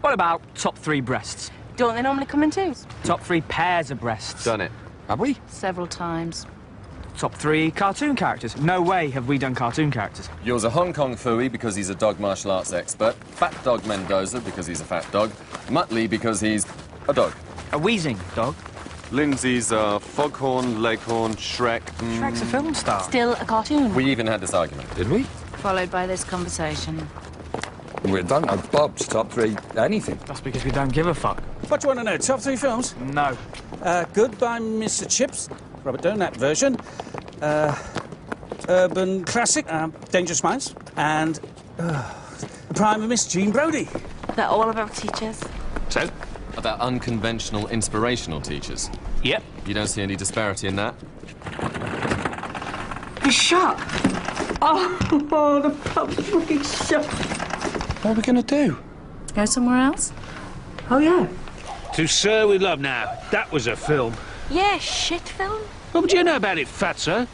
What about top 3 breasts? Don't they normally come in twos? Top 3 pairs of breasts? Done it. Have we? Several times. Top 3 cartoon characters? No way have we done cartoon characters. Yours a Hong Kong Phooey because he's a dog martial arts expert. Fat Dog Mendoza because he's a fat dog. Muttley because he's a dog. A wheezing dog? Lindsay's Foghorn, Leghorn, Shrek. Shrek's a film star. Still a cartoon. We even had this argument. Did we? Followed by this conversation. We don't know Bob's top 3 anything. That's because we don't give a fuck. What do you want to know? Top 3 films? No. Goodbye, Mr. Chips. Robert Doan, that version. Urban Classic, Dangerous Minds. And The Prime of Miss Jean Brodie. They're all about teachers. So? About unconventional, inspirational teachers. Yep. You don't see any disparity in that? The shop. Oh, the pub's fucking shut. What are we going to do? Go somewhere else? Oh, yeah. To Sir With Love now. That was a film. Yeah, shit film. What would you know about it, Fatso?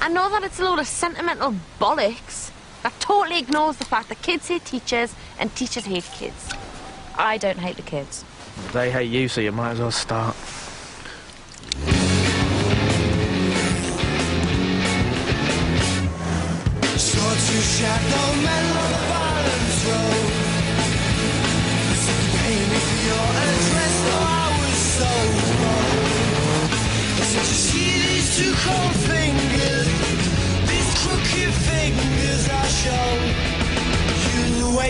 I know that it's a load of sentimental bollocks that totally ignores the fact that kids hate teachers and teachers hate kids. I don't hate the kids. They hate you, so you might as well start.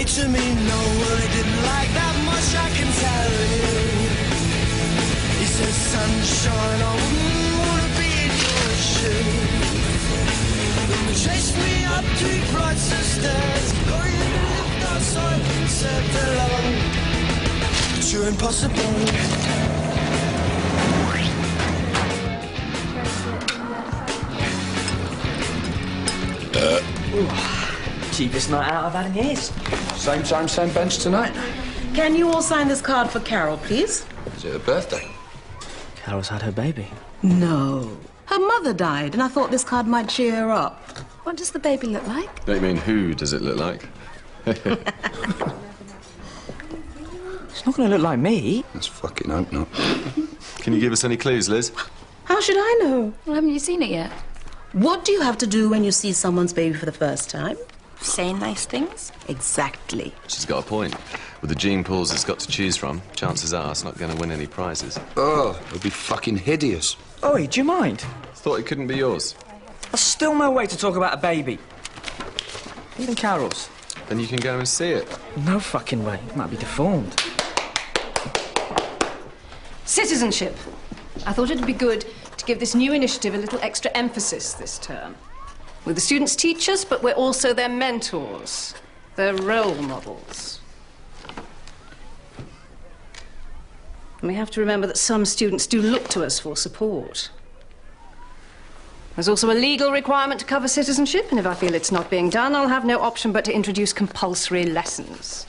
To me, no, well, he didn't like that much, I can tell you. He says, sunshine, I wouldn't want to be in your shoes. Then they chased me up 3 flights of stairs, going in the lift outside and said hello. But you're impossible. Cheapest night out I've had in years. Same time, same bench tonight. Can you all sign this card for Carol, please? Is it her birthday? Carol's had her baby. No. Her mother died, and I thought this card might cheer her up. What does the baby look like? Don't you mean who does it look like? It's not going to look like me. Let's fucking hope not. Can you give us any clues, Liz? How should I know? Well, haven't you seen it yet? What do you have to do when you see someone's baby for the first time? Say nice things. Exactly. She's got a point. With the gene pools it's got to choose from, chances are it's not going to win any prizes. Oh, it'll be fucking hideous. Oi, do you mind? Thought it couldn't be yours. There's still no way to talk about a baby. Even Carol's. Then you can go and see it. No fucking way. It might be deformed. Citizenship. I thought it'd be good to give this new initiative a little extra emphasis this term. We're the students' teachers, but we're also their mentors, their role models. And we have to remember that some students do look to us for support. There's also a legal requirement to cover citizenship, and if I feel it's not being done, I'll have no option but to introduce compulsory lessons.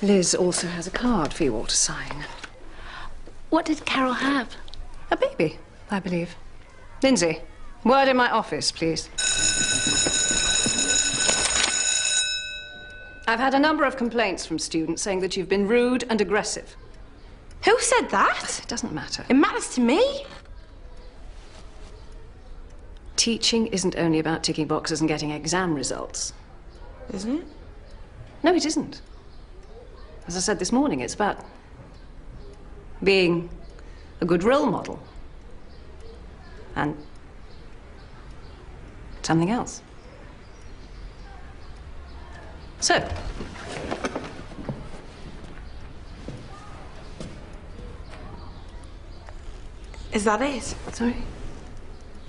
Liz also has a card for you all to sign. What did Carol have? A baby, I believe. Lindsay, word in my office, please. I've had a number of complaints from students saying that you've been rude and aggressive. Who said that? It doesn't matter. It matters to me. Teaching isn't only about ticking boxes and getting exam results. Isn't it? No, it isn't. As I said this morning, it's about being a good role model. And something else. So, Is that it? sorry,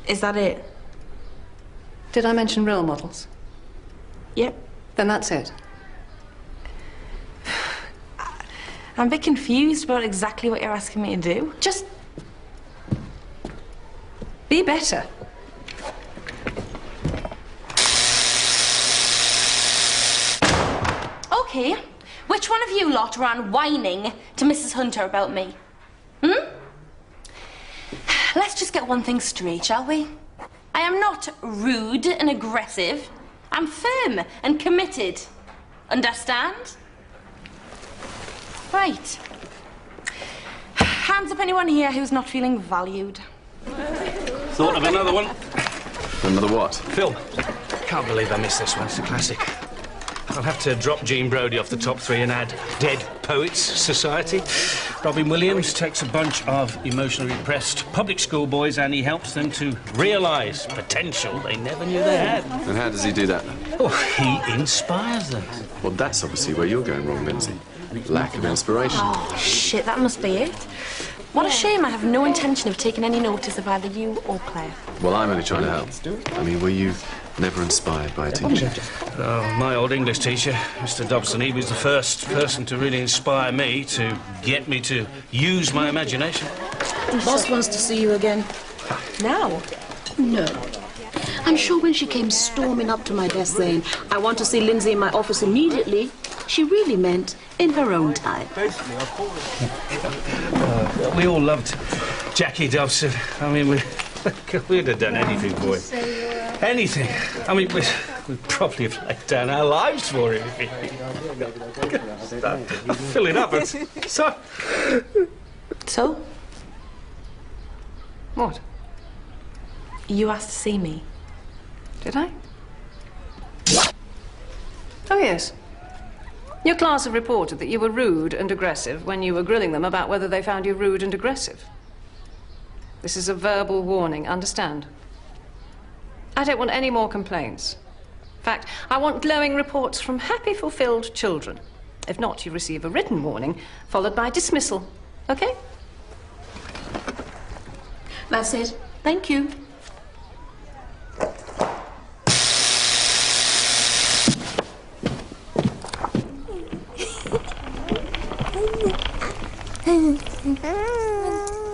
Is that it? did I mention role models? Yep. Then that's it. I'm a bit confused about exactly what you're asking me to do. Just be better. Okay, which one of you lot ran whining to Mrs. Hunter about me? Let's just get one thing straight, shall we? I am not rude and aggressive. I'm firm and committed. Understand? Right. Hands up anyone here who's not feeling valued. Thought of another one. Another what? Film. Can't believe I missed this one. It's a classic. I'll have to drop Gene Brody off the top 3 and add Dead Poets Society. Robin Williams takes a bunch of emotionally repressed public school boys and he helps them to realise potential they never knew they had. And how does he do that? Oh, he inspires them. Well, that's obviously where you're going wrong, Lindsay. Lack of inspiration. Oh, shit, that must be it. What a shame I have no intention of taking any notice of either you or Claire. Well, I'm only trying to help. I mean, were you never inspired by a teacher? Oh, my old English teacher, Mr. Dobson, he was the first person to really inspire me, to get me to use my imagination. Boss wants to see you again. Now? No. I'm sure when she came storming up to my desk saying, I want to see Lindsay in my office immediately, she really meant in her own time. We all loved Jackie Dobson. I mean, we'd have done anything for him. Anything. I mean, we'd probably have laid down our lives for him. I'm filling up. So? What? You asked to see me. Did I? Oh, yes. Your class have reported that you were rude and aggressive when you were grilling them about whether they found you rude and aggressive. This is a verbal warning, understand? I don't want any more complaints. In fact, I want glowing reports from happy, fulfilled children. If not, you receive a written warning, followed by dismissal. Okay? That's it. Thank you.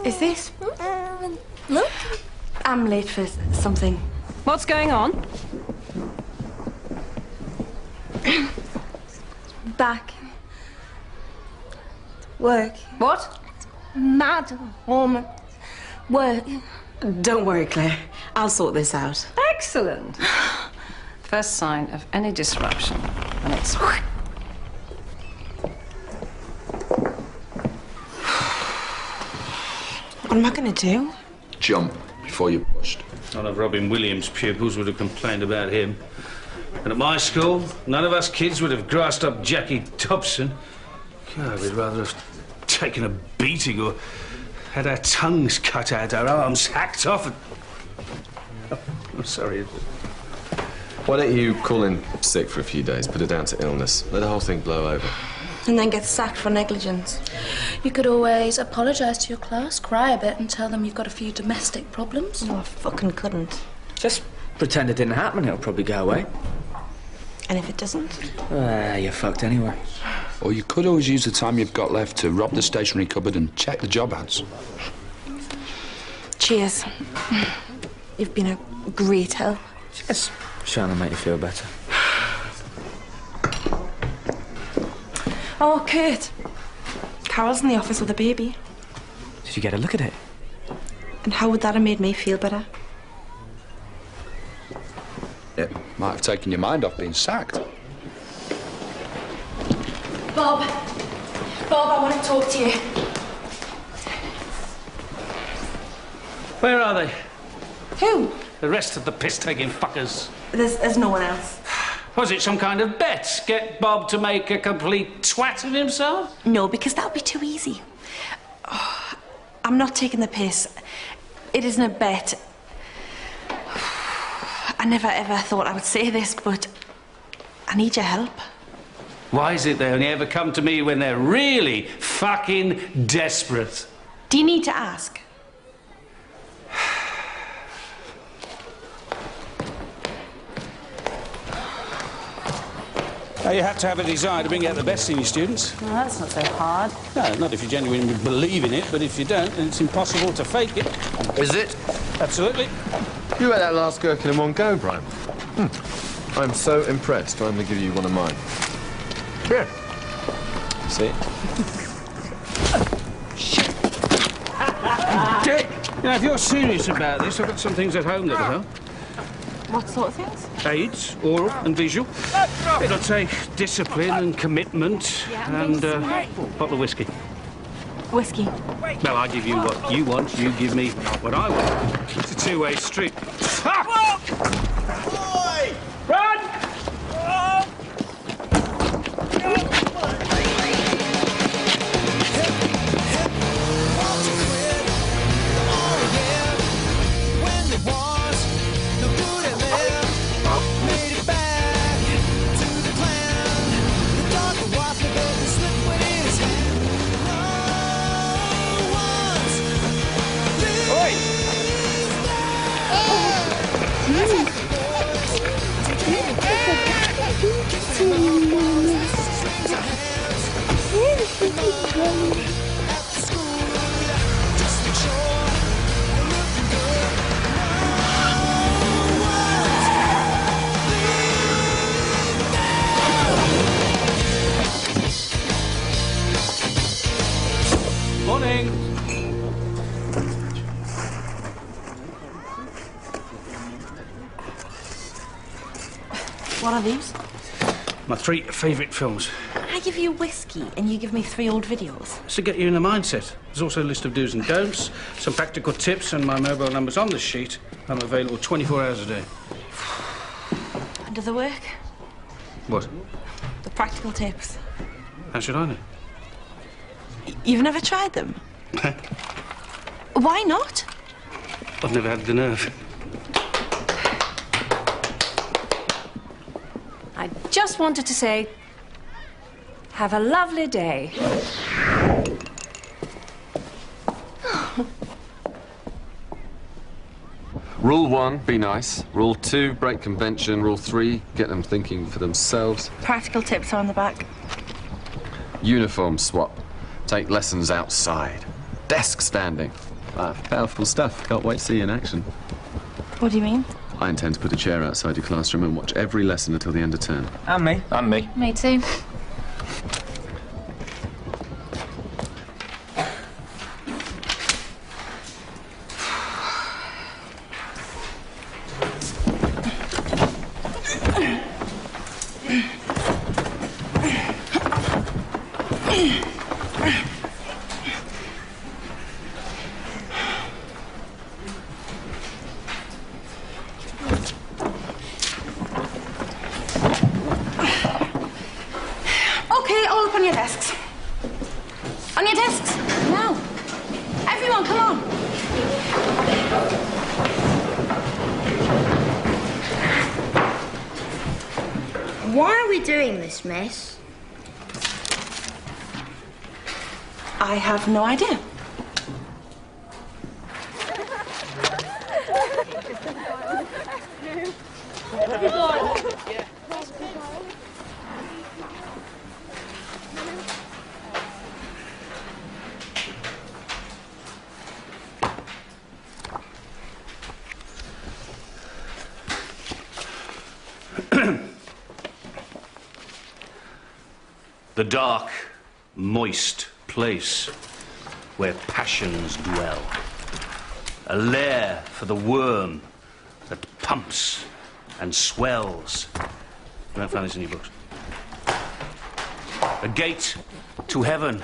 Is this? Look. I'm late for something. What's going on? Back. Work. What? Mad woman. Work. Don't worry, Claire. I'll sort this out. Excellent. First sign of any disruption, and it's... What am I going to do? Jump before you're pushed. None of Robin Williams' pupils would have complained about him. And at my school, none of us kids would have grassed up Jackie Dobson. God, we'd rather have taken a beating or had our tongues cut out, our arms hacked off. Oh, I'm sorry. Why don't you call in sick for a few days, put it down to illness, let the whole thing blow over. And then get sacked for negligence. You could always apologise to your class, cry a bit and tell them you've got a few domestic problems. No, I fucking couldn't. Just pretend it didn't happen, it'll probably go away. And if it doesn't? You're fucked anyway. Or you could always use the time you've got left to rob the stationery cupboard and check the job ads. Cheers. You've been a great help. Just trying to make you feel better. Oh, Kurt. Carol's in the office with a baby. Did you get a look at it? And how would that have made me feel better? It might have taken your mind off being sacked. Bob. Bob, I want to talk to you. Where are they? Who? The rest of the piss-taking fuckers. There's no one else. Was it some kind of bet? Get Bob to make a complete twat of himself? No, because that would be too easy. Oh, I'm not taking the piss. It isn't a bet. I never ever thought I would say this, but I need your help. Why is it they only ever come to me when they're really fucking desperate? Do you need to ask? You have to have a desire to bring out the best in your students. Well, that's not so hard. No, not if you genuinely believe in it, but if you don't, then it's impossible to fake it. Is it? Absolutely. You ate that last gherkin in one go, Brian. I'm so impressed. I'm going to give you one of mine. Here. See? Dick, you know, if you're serious about this, I've got some things at home that'll help. What sort of things? AIDS, oral and visual. It'll take discipline and commitment and a bottle of whiskey. Whiskey. Well, I give you what you want, you give me what I want. It's a two-way street. Ah! Run! Morning. What are these? My 3 favourite films. I give you whiskey and you give me 3 old videos. It's to get you in the mindset. There's also a list of do's and don'ts, some practical tips, and my mobile number's on the sheet. I'm available 24 hours a day. And do they work? What? The practical tips. How should I know? You've never tried them? Why not? I've never had the nerve. I just wanted to say, have a lovely day. Rule 1, be nice. Rule 2, break convention. Rule 3, get them thinking for themselves. Practical tips are on the back. Uniform swap. Take lessons outside. Desk standing. Powerful stuff. Can't wait to see you in action. What do you mean? I intend to put a chair outside your classroom and watch every lesson until the end of term. And me. And me. Me too. Okay, all up on your desks. On your desks, now. Everyone, come on. Why are we doing this, miss? I have no idea. The dark, moist place where passions dwell. A lair for the worm that pumps and swells. You won't find this in your books. A gate to heaven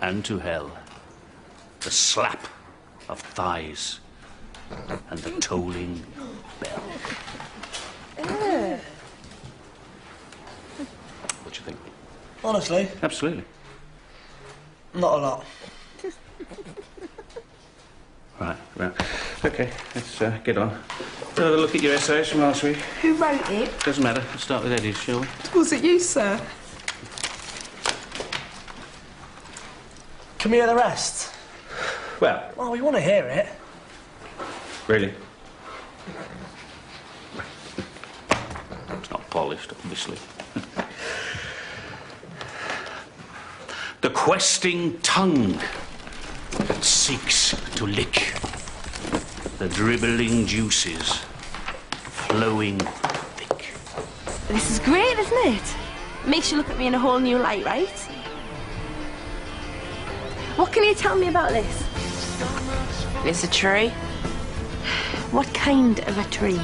and to hell. The slap of thighs and the tolling bell. What do you think? Honestly? Absolutely. Not a lot. Right. OK, let's get on. Have a look at your essays from last week. Who wrote it? Doesn't matter. Let's start with Eddie's, shall we? Was it you, sir? Can we hear the rest? Well, We want to hear it. really? It's not polished, obviously. The questing tongue that seeks to lick. The dribbling juices flowing thick. This is great, isn't it? Makes you look at me in a whole new light, right? What can you tell me about this? It's a tree. What kind of a tree?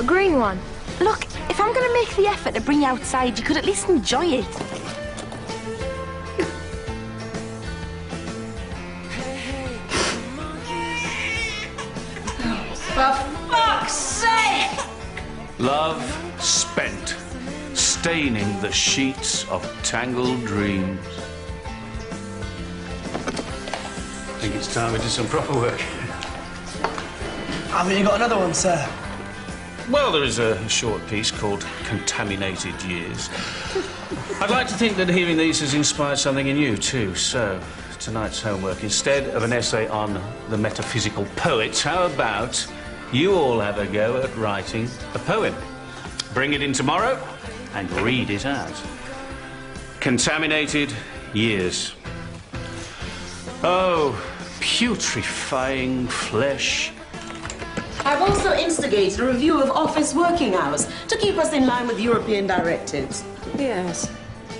A green one. Look, if I'm going to make the effort to bring you outside, you could at least enjoy it. For fuck's sake! Love spent, staining the sheets of tangled dreams. I think it's time we did some proper work. Haven't you got another one, sir? Well, there is a short piece called Contaminated Years. I'd like to think that hearing these has inspired something in you, too. So, tonight's homework, instead of an essay on the metaphysical poets, how about you all have a go at writing a poem? Bring it in tomorrow and read it out. Contaminated Years. Oh, putrefying flesh. I've also instigated a review of office working hours to keep us in line with European directives. Yes.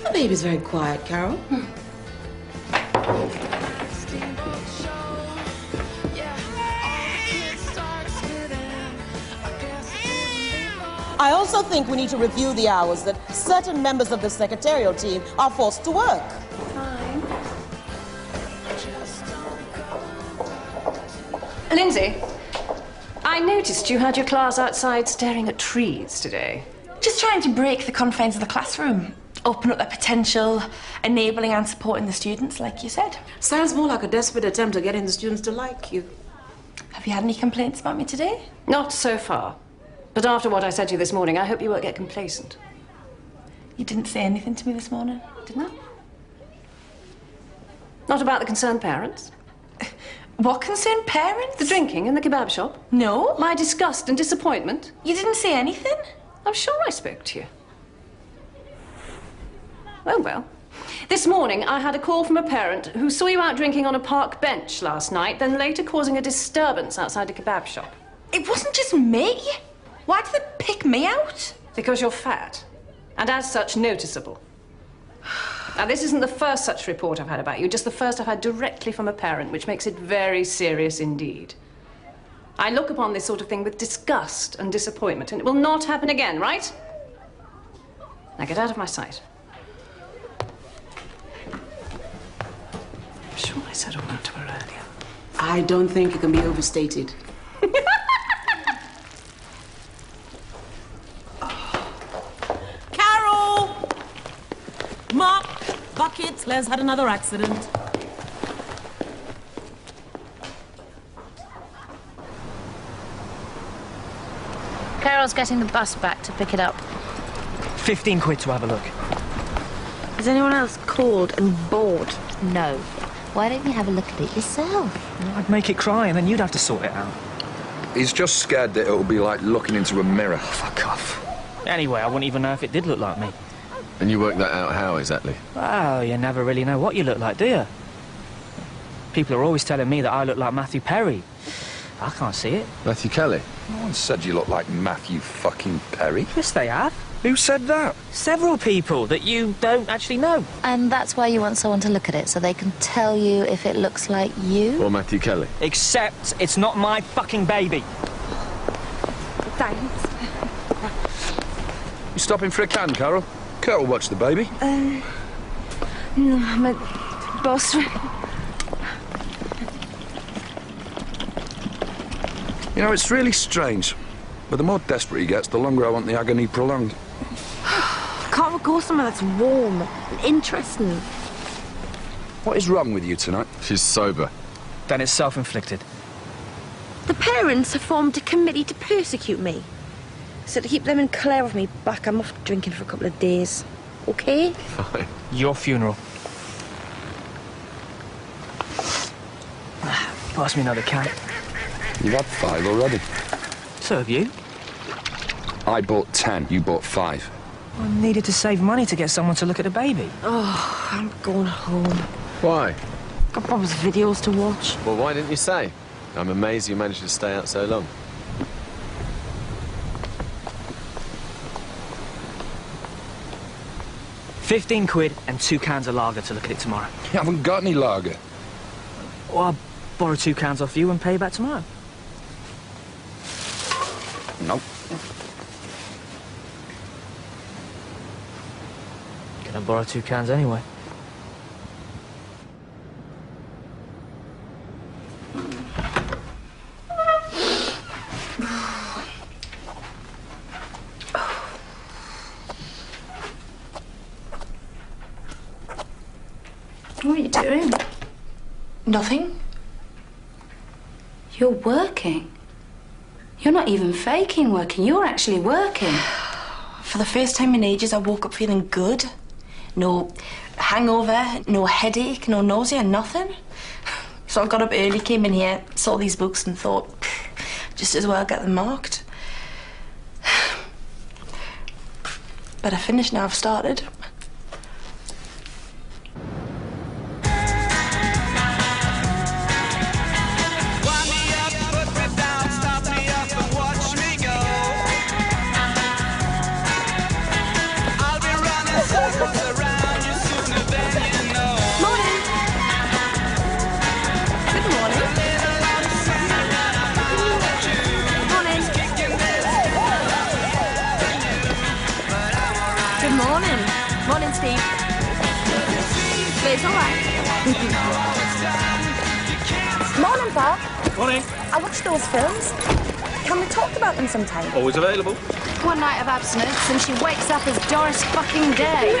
The baby's very quiet, Carol. I also think we need to review the hours that certain members of the secretarial team are forced to work. Fine. Lindsay, I noticed you had your class outside staring at trees today. Just trying to break the confines of the classroom. Open up their potential, enabling and supporting the students, like you said. Sounds more like a desperate attempt at getting the students to like you. Have you had any complaints about me today? Not so far. But after what I said to you this morning, I hope you won't get complacent. You didn't say anything to me this morning, didn't I? Not about the concerned parents? What concerned parents? The drinking in the kebab shop? No. My disgust and disappointment? You didn't say anything? I'm sure I spoke to you. Well. This morning, I had a call from a parent who saw you out drinking on a park bench last night, then later causing a disturbance outside a kebab shop. It wasn't just me. Why did they pick me out? Because you're fat, and as such, noticeable. Now, this isn't the first such report I've had about you, just the first I've had directly from a parent, which makes it very serious indeed. I look upon this sort of thing with disgust and disappointment, and it will not happen again, right? Now, get out of my sight. I'm sure I said all that to her earlier. I don't think it can be overstated. Carol! Mop, buckets, Les had another accident. Carol's getting the bus back to pick it up. 15 quid to have a look. Has anyone else called and bored? No. Why don't you have a look at it yourself? I'd make it cry and then you'd have to sort it out. He's just scared that it'll be like looking into a mirror. Fuck off. Anyway, I wouldn't even know if it did look like me. And you worked that out how exactly? Well, you never really know what you look like, do you? People are always telling me that I look like Matthew Perry. I can't see it. Matthew Kelly? No one said you look like Matthew fucking Perry. Yes, they have. Who said that? Several people that you don't actually know. And that's why you want someone to look at it, so they can tell you if it looks like you? Or Matthew Kelly? Except it's not my fucking baby. Thanks. You stopping for a can, Carol? Kurt will watch the baby. No, I'm a boss. You know, it's really strange. But the more desperate he gets, the longer I want the agony prolonged. Can't we go somewhere that's warm and interesting? What is wrong with you tonight? She's sober. Then it's self-inflicted. The parents have formed a committee to persecute me. So to keep them and Claire of me back, I'm off drinking for a couple of days. Okay? Fine. Your funeral. Pass me another can. You've had 5 already. So have you. I bought 10, you bought 5. I needed to save money to get someone to look at the baby. Oh, I'm going home. Why? Got Bob's videos to watch. Well, why didn't you say? I'm amazed you managed to stay out so long. £15 and 2 cans of lager to look at it tomorrow. You haven't got any lager. Well, I'll borrow 2 cans off you and pay you back tomorrow. No. Gonna borrow 2 cans anyway. What are you doing? Nothing. You're working. You're not even faking working. You're actually working. For the first time in ages, I woke up feeling good. No hangover, no headache, no nausea, nothing. So I got up early, came in here, saw these books and thought, just as well get them marked. But I finished now, I've started. It's all right. Morning, Bob. Morning. I watched those films. Can we talk about them sometime? Always available. One night of abstinence and she wakes up as Doris fucking Day.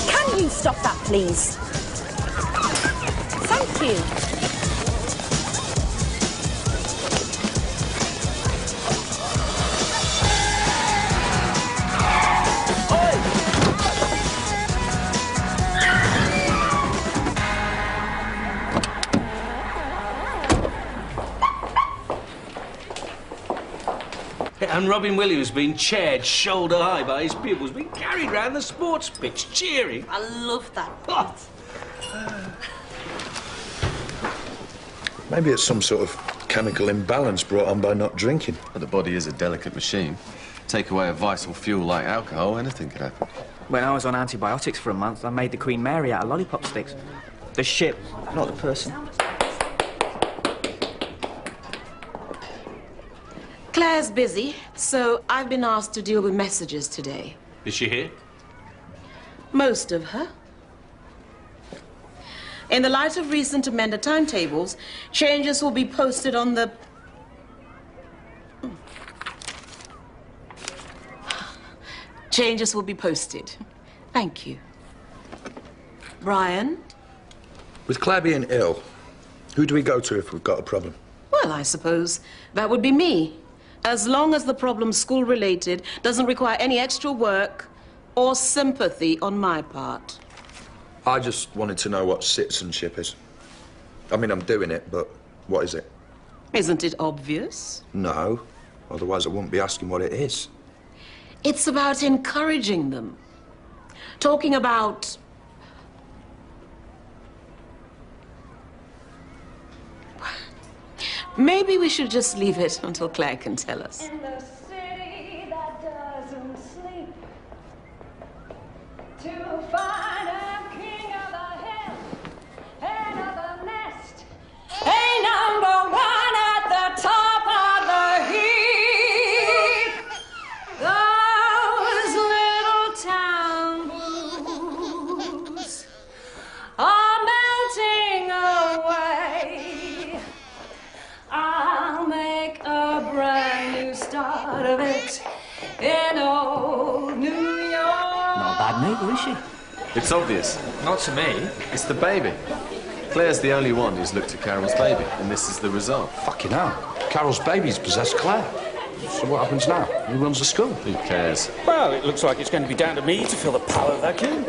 Can you stop that, please? Thank you. And Robin Williams being chaired shoulder high by his pupils, being carried round the sports pitch, cheering. I love that. Oh. Maybe it's some sort of chemical imbalance brought on by not drinking. But the body is a delicate machine. Take away a vital fuel like alcohol, anything could happen. When I was on antibiotics for a month, I made the Queen Mary out of lollipop sticks. The ship, not the person. Claire's busy, so I've been asked to deal with messages today. Is she here? Most of her. In the light of recent amended timetables, changes will be posted on the... Changes will be posted. Thank you. Brian? With Claire being ill, who do we go to if we've got a problem? Well, I suppose that would be me. As long as the problem's school-related, doesn't require any extra work or sympathy on my part. I just wanted to know what citizenship is. I mean, I'm doing it, but what is it? Isn't it obvious? No. Otherwise, I wouldn't be asking what it is. It's about encouraging them. Talking about... Maybe we should just leave it until Claire can tell us. In the city that doesn't sleep, to find a king of the hill, head of the nest, a number one at the top of the heap. Those little town blues are melting away. I'll make a brand new start of it in old New York. Not a bad neighbour, is she? It's obvious. Not to me. It's the baby. Claire's the only one who's looked at Carol's baby, and this is the result. Fucking hell. Carol's baby's possessed Claire. So what happens now? Who runs the school? Who cares? Well, it looks like it's going to be down to me to fill the power vacuum.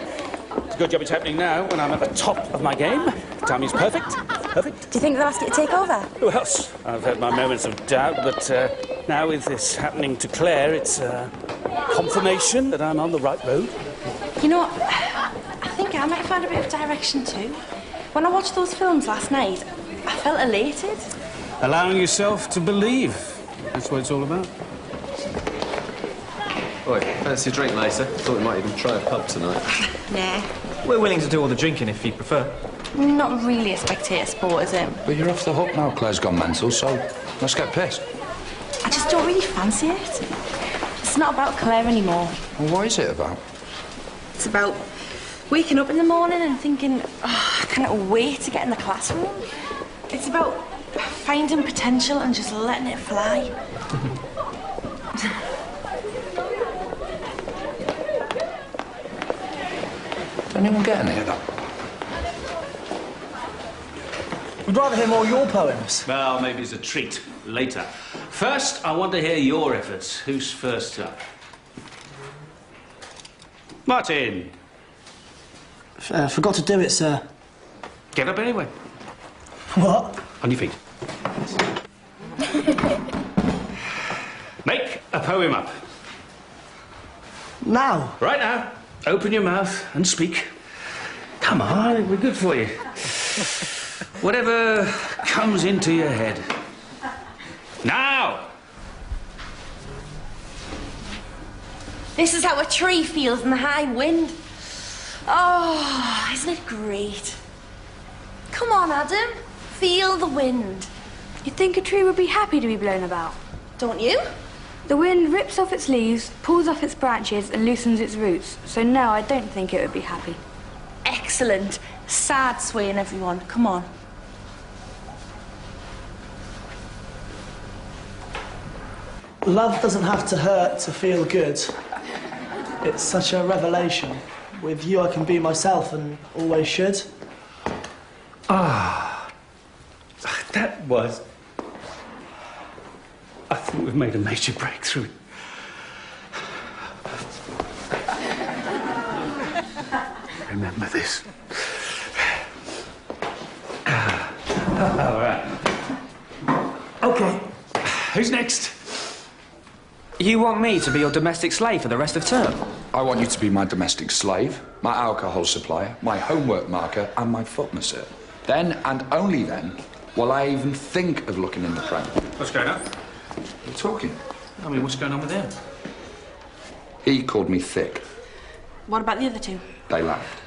It's a good job it's happening now when I'm at the top of my game. Timing's perfect. Perfect. Do you think they'll ask you to take over? Who else? I've had my moments of doubt, but now with this happening to Claire, it's confirmation that I'm on the right road. You know, I think I might find a bit of direction too. When I watched those films last night, I felt elated. Allowing yourself to believe. That's what it's all about. Oi, fancy a drink later? Thought we might even try a pub tonight. Nah. We're willing to do all the drinking if you prefer. Not really a spectator sport, is it? But you're off the hook now. Claire's gone mental, so let's get pissed. I just don't really fancy it. It's not about Claire anymore. Well, what is it about? It's about waking up in the morning and thinking, oh, I can't wait to get in the classroom. It's about finding potential and just letting it fly. Does anyone get any of that? We'd rather hear more of your poems. Well, maybe it's a treat later. First, I want to hear your efforts. Who's first up? Martin. Forgot to do it, sir. Get up anyway. What? On your feet. Make a poem up. Now? Right now. Open your mouth and speak. Come on, we're good for you. Whatever comes into your head. Now! This is how a tree feels in the high wind. Oh, isn't it great? Come on, Adam. Feel the wind. You'd think a tree would be happy to be blown about. Don't you? The wind rips off its leaves, pulls off its branches and loosens its roots. So no, I don't think it would be happy. Excellent. Sad swaying, everyone. Come on. Love doesn't have to hurt to feel good. It's such a revelation. With you, I can be myself and always should. Ah, that was... I think we've made a major breakthrough. Remember this. All right. OK. Who's next? You want me to be your domestic slave for the rest of term? I want you to be my domestic slave, my alcohol supplier, my homework marker, and my foot masseuse. Then, and only then, will I even think of looking in the pram. What's going on? We're talking. I mean, what's going on with him? He called me thick. What about the other two? They laughed.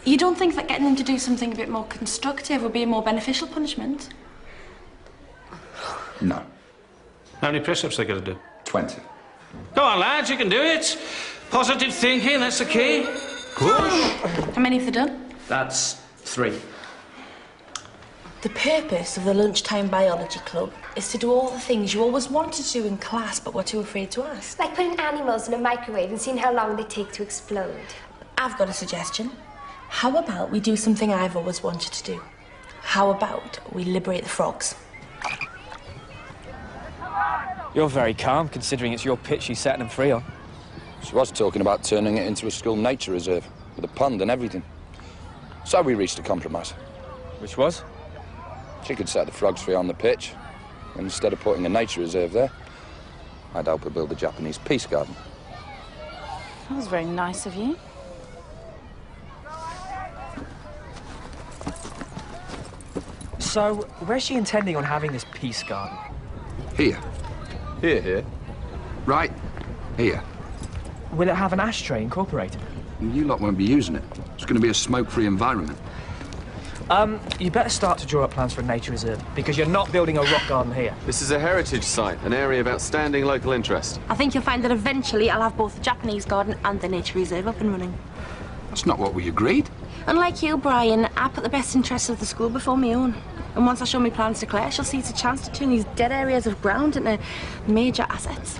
You don't think that getting them to do something a bit more constructive would be a more beneficial punishment? No. How many press-ups they got to do? 20. Go on, lads, you can do it. Positive thinking, that's the key. Push. How many have they done? That's 3. The purpose of the lunchtime biology club is to do all the things you always wanted to do in class but were too afraid to ask. Like putting animals in a microwave and seeing how long they take to explode. I've got a suggestion. How about we do something I've always wanted to do? How about we liberate the frogs? You're very calm, considering it's your pitch she's setting them free on. She was talking about turning it into a school nature reserve, with a pond and everything. So we reached a compromise. Which was? She could set the frogs free on the pitch, and instead of putting a nature reserve there, I'd help her build a Japanese peace garden. That was very nice of you. So, where's she intending on having this peace garden? Here. Here. Right here. Will it have an ashtray incorporated? You lot won't be using it. It's going to be a smoke-free environment. You better start to draw up plans for a nature reserve, because you're not building a rock garden here. This is a heritage site, an area of outstanding local interest. I think you'll find that eventually I'll have both the Japanese garden and the nature reserve up and running. That's not what we agreed. Unlike you, Brian, I put the best interests of the school before my own. And once I show my plans to Claire, she'll see it's a chance to turn these dead areas of ground into major assets.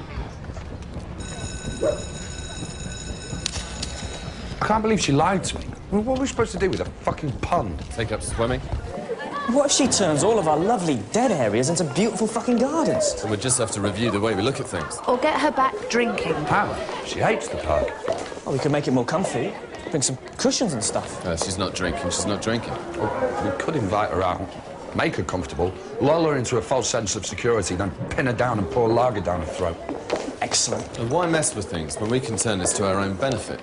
I can't believe she lied to me. I mean, what are we supposed to do with a fucking pond? Take up swimming? What if she turns all of our lovely dead areas into beautiful fucking gardens? So we'll just have to review the way we look at things. Or get her back drinking. How? She hates the park. Well, we could make it more comfy. Bring some cushions and stuff. She's not drinking, she's not drinking. Well, we could invite her out, make her comfortable, lull her into a false sense of security, then pin her down and pour lager down her throat. Excellent. And why mess with things when we can turn this to our own benefit?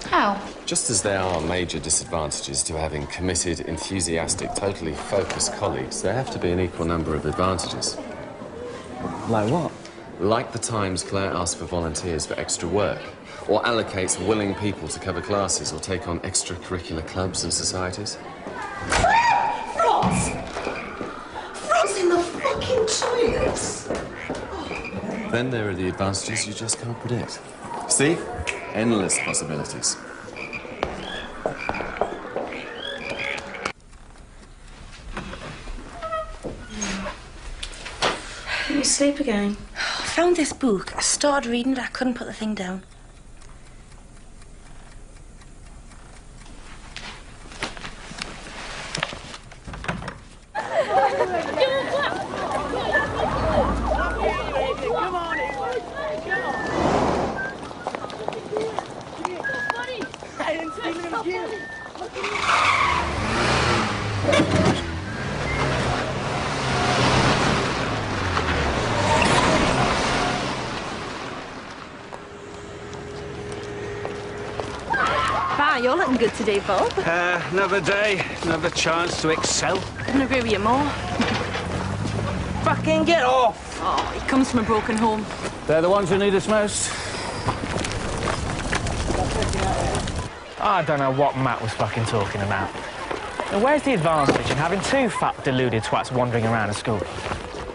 How? Just as there are major disadvantages to having committed, enthusiastic, totally focused colleagues, there have to be an equal number of advantages. Like what? Like the times Claire asks for volunteers for extra work, or allocates willing people to cover classes or take on extracurricular clubs and societies. Frogs! Frogs in the toilets. Then there are the advantages you just can't predict. See? Endless possibilities. You sleep again? I found this book. I started reading it, I couldn't put the thing down. Wow, you're looking good today, Bob. Another day, another chance to excel. Couldn't agree with you more. Fucking get off! Oh, he comes from a broken home. They're the ones who need us most. I don't know what Matt was fucking talking about. Now, where's the advantage in having two fat, deluded twats wandering around a school?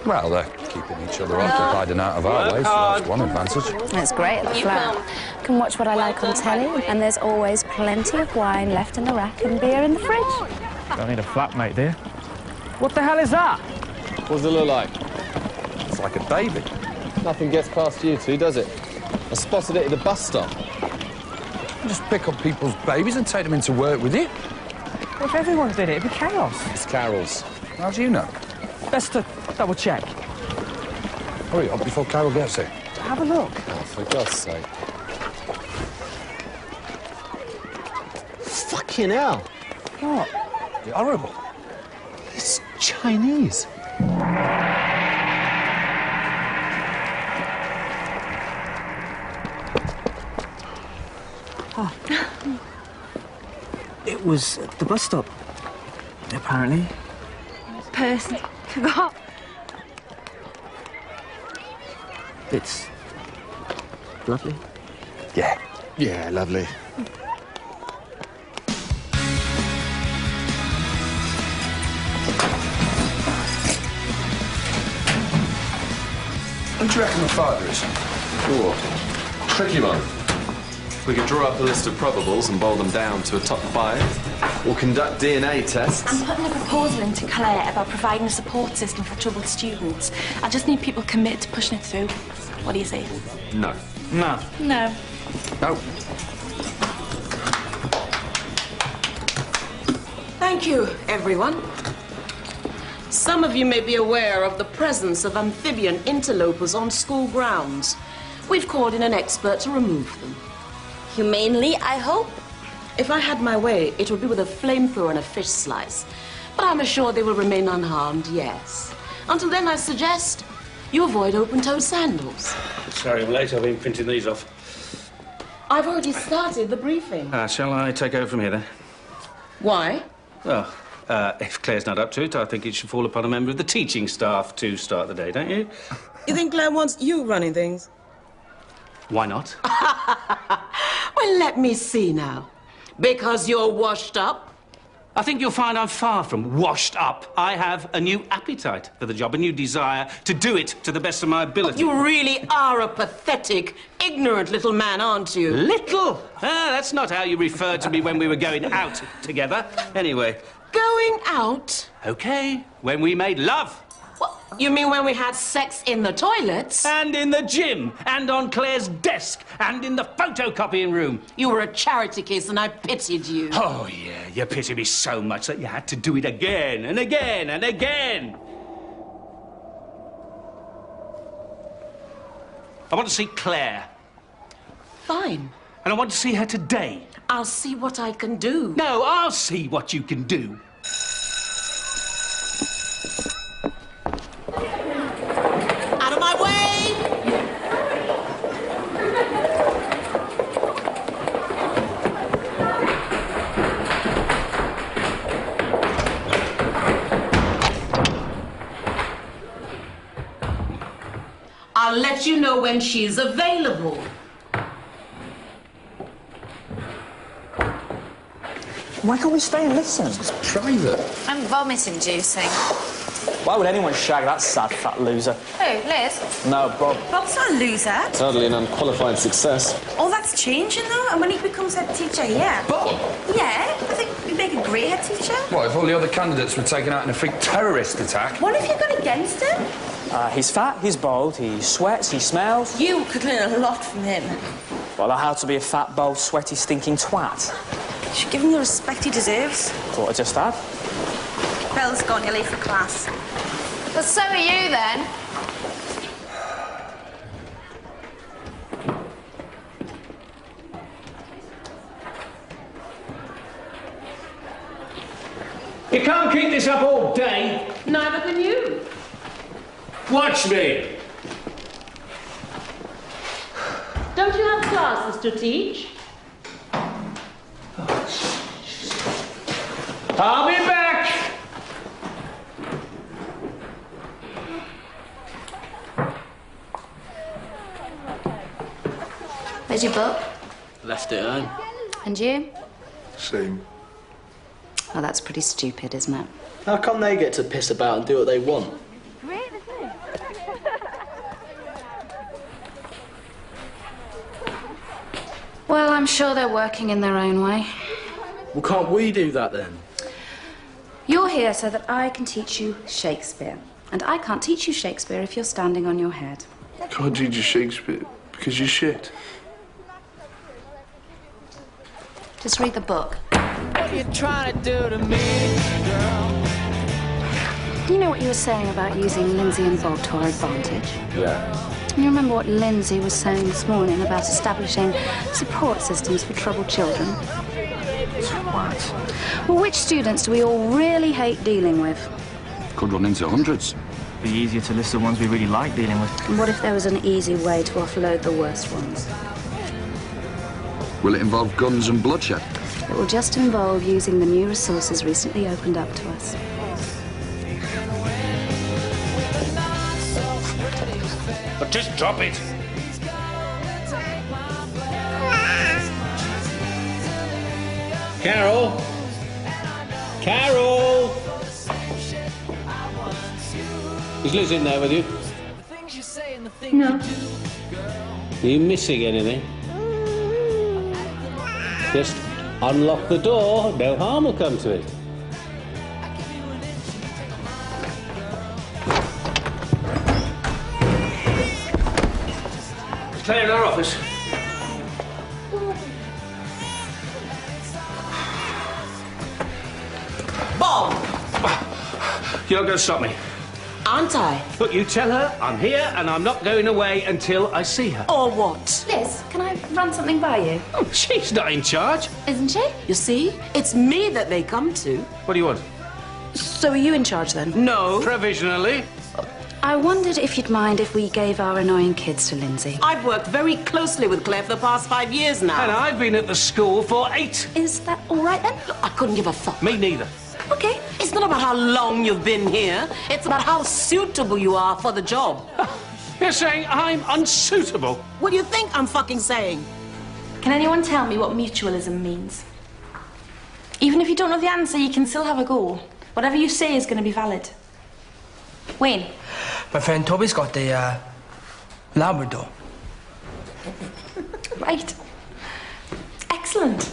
Well, they're keeping each other occupied and out of our way, so that's one advantage. It's great at the flat. I can watch what I like on telly, and there's always plenty of wine left in the rack and beer in the fridge. Don't need a flatmate, dear. What the hell is that? What does it look like? It's like a baby. Nothing gets past you two, does it? I spotted it at the bus stop. You just pick up people's babies and take them into work with you. Well, if everyone did it, it'd be chaos. It's Carol's. How do you know? Best to double check. Hurry up before Carol gets here. Have a look. Oh, for God's sake. Fucking hell. What? You're horrible. It's Chinese. Oh. It was at the bus stop, apparently. Person. Forgot. It's lovely. Yeah. Yeah, lovely. Who do you reckon the father is? Ooh, tricky one. We could draw up a list of probables and boil them down to a top 5, or conduct DNA tests. I'm putting a proposal into Claire about providing a support system for troubled students. I just need people committed to pushing it through. What do you say? No. No. No. No. Thank you, everyone. Some of you may be aware of the presence of amphibian interlopers on school grounds. We've called in an expert to remove them. Humanely, I hope. If I had my way, it would be with a flamethrower and a fish slice. But I'm assured they will remain unharmed, yes. Until then, I suggest you avoid open-toed sandals. Sorry, I'm late. I've been printing these off. I've already started the briefing. Shall I take over from here, then? Why? Well, if Claire's not up to it, I think it should fall upon a member of the teaching staff to start the day, don't you? You think Claire wants you running things? Why not? Well, let me see now. Because you're washed up? I think you'll find I'm far from washed up. I have a new appetite for the job, a new desire to do it to the best of my ability. You really are a pathetic, ignorant little man, aren't you? Little? That's not how you referred to me when we were going out together. Anyway. Going out? OK, when we made love. What? You mean when we had sex in the toilets? And in the gym, and on Claire's desk, and in the photocopying room. You were a charity case and I pitied you. Oh, yeah, you pitied me so much that you had to do it again and again and again. I want to see Claire. Fine. And I want to see her today. I'll see what I can do. No, I'll see what you can do. Out of my way! I'll let you know when she's available. Why can't we stay and listen? It's private. I'm vomit-inducing. Why would anyone shag that sad fat loser? Who, Liz? No, Bob. Bob's not a loser. Totally an unqualified success. All that's changing, though, and when he becomes head teacher, yeah. Bob? Yeah, I think he'd make a great head teacher. What, if all the other candidates were taken out in a freak terrorist attack? What have you got against him? He's fat, he's bald, he sweats, he smells. You could learn a lot from him. Well, how to be a fat, bald, sweaty, stinking twat. You should give him the respect he deserves. Thought I just had. Belle's gone, you're late for class. Well, so are you, then. You can't keep this up all day. Neither can you. Watch me. Don't you have classes to teach? I'll be back. Where's your book? Left it home. And you? Same. Oh, that's pretty stupid, isn't it? How come they get to piss about and do what they want? Well, I'm sure they're working in their own way. Well, can't we do that then? You're here so that I can teach you Shakespeare. And I can't teach you Shakespeare if you're standing on your head. Can't teach you Shakespeare because you're shit. Just read the book. What you trying to do to me, girl? You know what you were saying about using Lindsay and Bob to our advantage? Yeah. You remember what Lindsay was saying this morning about establishing support systems for troubled children? What? Well, which students do we all really hate dealing with? Could run into hundreds. Be easier to list the ones we really like dealing with. And what if there was an easy way to offload the worst ones? Will it involve guns and bloodshed? It will just involve using the new resources recently opened up to us. But just drop it. Carol? Carol? Is Liz in there with you? No. Are you missing anything? Just unlock the door, no harm will come to it. Clear in our office. Bob! You're not going to stop me. Aren't I? Look, you tell her I'm here and I'm not going away until I see her. Or what? Liz, can I run something by you? Oh, she's not in charge. Isn't she? You see? It's me that they come to. What do you want? So are you in charge then? No. Provisionally. I wondered if you'd mind if we gave our annoying kids to Lindsay. I've worked very closely with Claire for the past 5 years now. And I've been at the school for 8. Is that all right then? I couldn't give a fuck. Me neither. Okay. It's not about how long you've been here. It's about how suitable you are for the job. You're saying I'm unsuitable? What do you think I'm fucking saying? Can anyone tell me what mutualism means? Even if you don't know the answer, you can still have a go. Whatever you say is going to be valid. Wayne? My friend Toby's got the Labrador. Right. Excellent.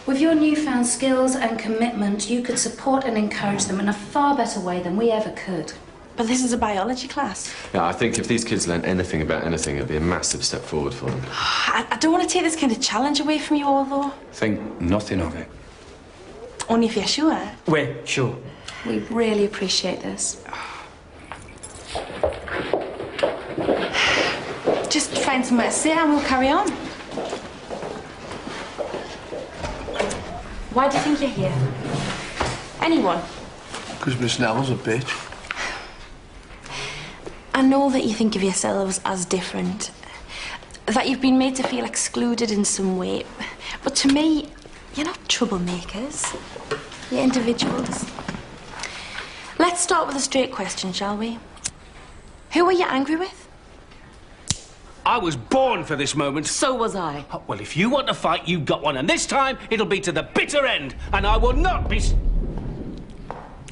With your newfound skills and commitment, you could support and encourage them in a far better way than we ever could. But this is a biology class. Yeah, I think if these kids learn anything about anything, it'd be a massive step forward for them. I don't want to take this kind of challenge away from you all, though. Think nothing of it. Only if you're sure. We're sure. We really appreciate this. Just find somewhere to sit and we'll carry on. Why do you think you're here? Anyone? Because Miss Nell's a bitch. I know that you think of yourselves as different, that you've been made to feel excluded in some way. But to me, you're not troublemakers. You're individuals. Let's start with a straight question, shall we? Who are you angry with? I was born for this moment. So was I. Oh, well, if you want to fight, you got one. And this time, it'll be to the bitter end. And I will not be...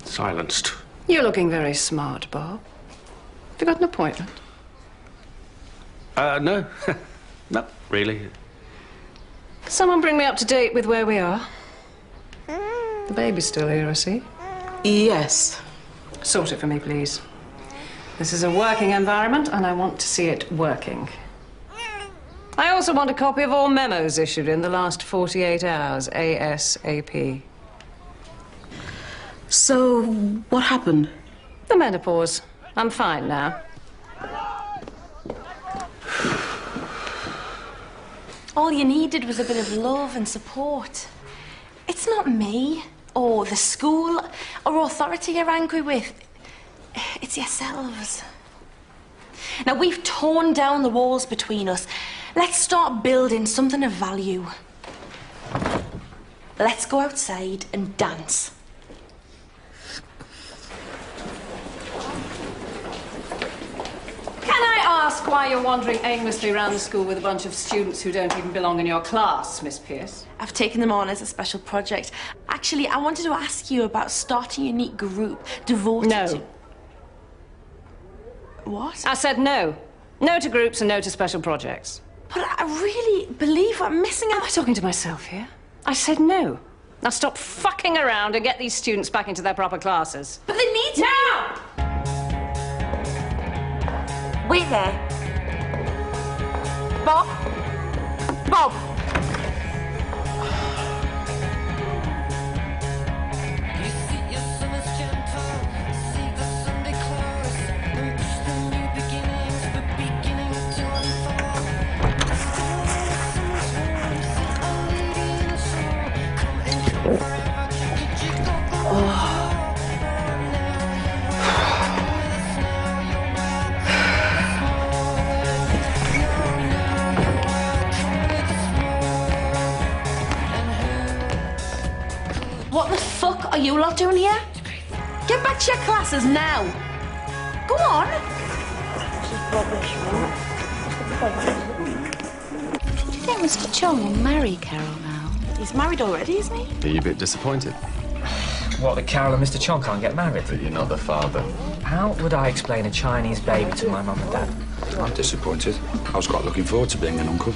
silenced. You're looking very smart, Bob. Have you got an appointment? No. Not really. Can someone bring me up to date with where we are? The baby's still here, I see. Yes. Sort it for me, please. This is a working environment, and I want to see it working. I also want a copy of all memos issued in the last 48 hours, ASAP. So, what happened? The menopause. I'm fine now. All you needed was a bit of love and support. It's not me, or the school, or authority you're angry with. It's yourselves. Now, we've torn down the walls between us. Let's start building something of value. Let's go outside and dance. Can I ask why you're wandering aimlessly around the school with a bunch of students who don't even belong in your class, Miss Pierce? I've taken them on as a special project. Actually, I wanted to ask you about starting a unique group devoted to... What? I said no. No to groups and no to special projects. But I really believe we're missing out. Am I talking to myself here? I said no. Now stop fucking around and get these students back into their proper classes. But they need to... Now! Wait there. Bob? Bob! What the fuck are you lot doing here? Get back to your classes now. Go on. Do you think Mr. Chong will marry Carol now? He's married already, isn't he? Are you a bit disappointed? What, that Carol and Mr. Chong can't get married? But you're not the father. How would I explain a Chinese baby to my mum and dad? I'm disappointed. I was quite looking forward to being an uncle.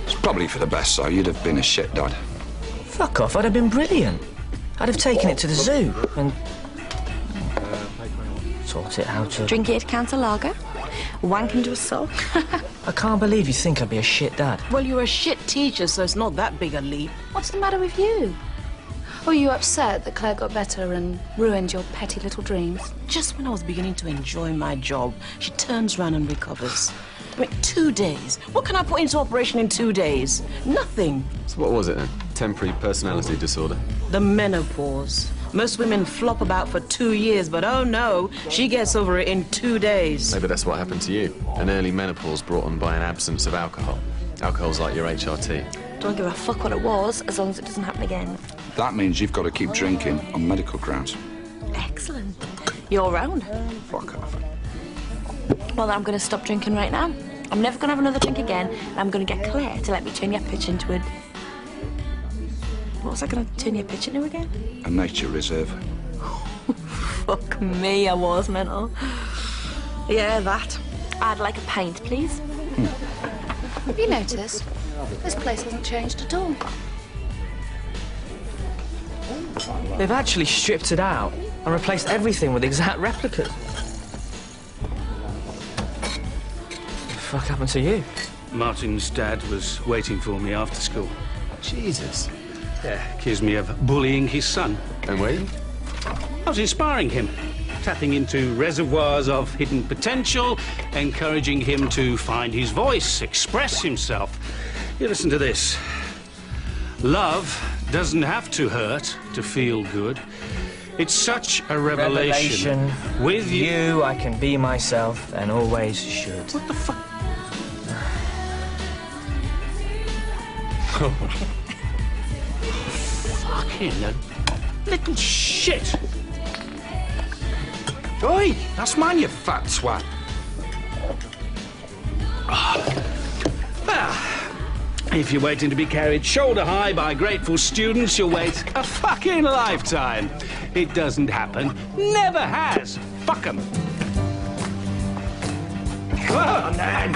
It's probably for the best, so you'd have been a shit dad. Fuck off, I'd have been brilliant. I'd have taken it to the zoo and... taught it how to... Drink 8 cans of lager, wank into a sock. I can't believe you think I'd be a shit dad. Well, you're a shit teacher, so it's not that big a leap. What's the matter with you? Were you upset that Claire got better and ruined your petty little dreams? Just when I was beginning to enjoy my job, she turns around and recovers. I mean, 2 days. What can I put into operation in 2 days? Nothing. So what was it then? Temporary personality disorder? The menopause. Most women flop about for 2 years, but oh no, she gets over it in 2 days. Maybe that's what happened to you. An early menopause brought on by an absence of alcohol. Alcohol's like your HRT. Don't give a fuck what it was, as long as it doesn't happen again. That means you've got to keep drinking on medical grounds. Excellent. You're round. Fuck off. Well, then I'm going to stop drinking right now. I'm never going to have another drink again, and I'm going to get Claire to let me turn your pitch into a... What was I going to turn your pitch into again? A nature reserve. Fuck me, I was mental. Yeah, that. I'd like a pint, please. Have you noticed? This place hasn't changed at all. They've actually stripped it out and replaced everything with exact replicas. What the fuck happened to you? Martin's dad was waiting for me after school. Jesus. Yeah, accused me of bullying his son. And we? I was inspiring him, tapping into reservoirs of hidden potential, encouraging him to find his voice, express himself. You listen to this. Love doesn't have to hurt to feel good. It's such a revelation. With you, I can be myself and always should. What the fuck? Fucking little shit. Oi, that's mine, you fat swat. If you're waiting to be carried shoulder high by grateful students, you'll wait a fucking lifetime. It doesn't happen. Never has. Fuck 'em. Come on, then.